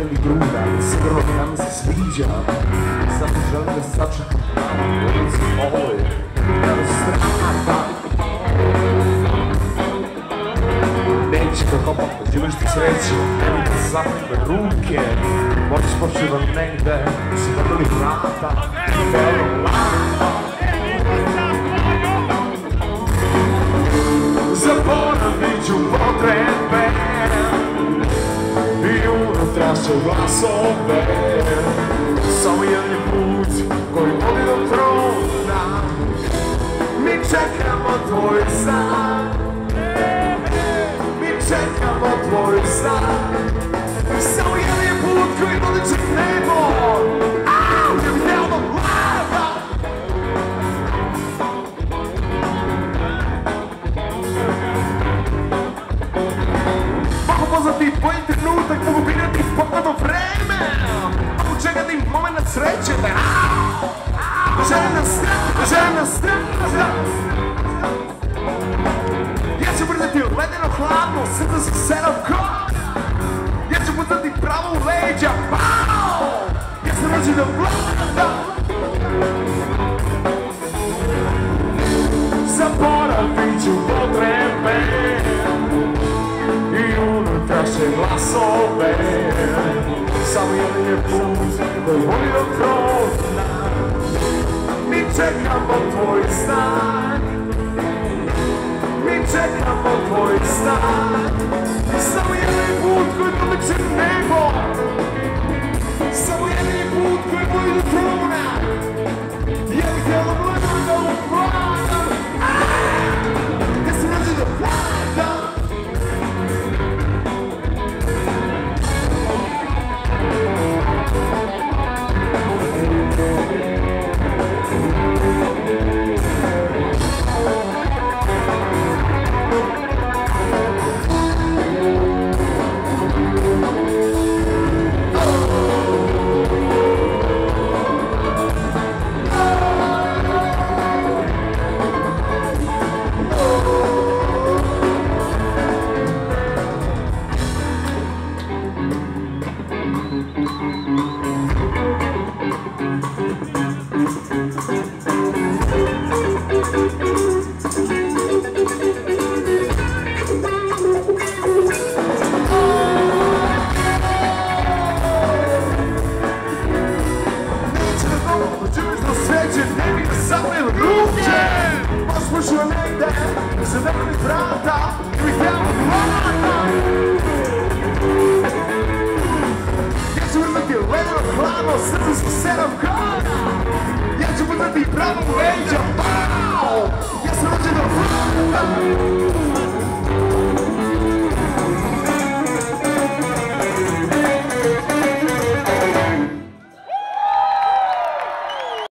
jedeli gruda, sigurno da mi se sviđa. Samo želim da sačekam tamo, u ulici Oluje, kada strata. Neće da kopam, da živiš ti sreću, nemoj da zaprime ruke. Možeš počivam negde, si vrli vrata, velo lata. Zaboravit ću potrebe i unutrašnje glasove. Samo jedan je put koji vodi do trona. Mi čekamo tvoj san. Mi čekamo tvoj san. Samo jedan je put koji vodi će nebo. Ja bih htjela mlada. Mogu poznati tvoj trenutak, mogu birati pogledom vreme. Mogu čekati moment sreće da žena strana. Ja ću brzati ledeno hladno, srce sa 7 koda. Ja ću pucati pravo u leđa, ja sam rođen da vladam. Zaboravit ću potrebe i unutrašnje glasove. Samo jedan je put koji vodi do trona. Mi čekamo tvoj stan. Mi čekamo tvoj stan. Samo jedan je put koji vodi će nebo. Samo jedan je put koji vodi do trona. Ja bih htjela gledati da vladam. Ja sam rođen da vladam. Poslušao negde, za vrli vrata, i bih htjela mlada. Ja ću vrtati ledeno hladno, srce sa 7 koda. Ja ću pucati pravo u leđa, ja sam rođen da vladam.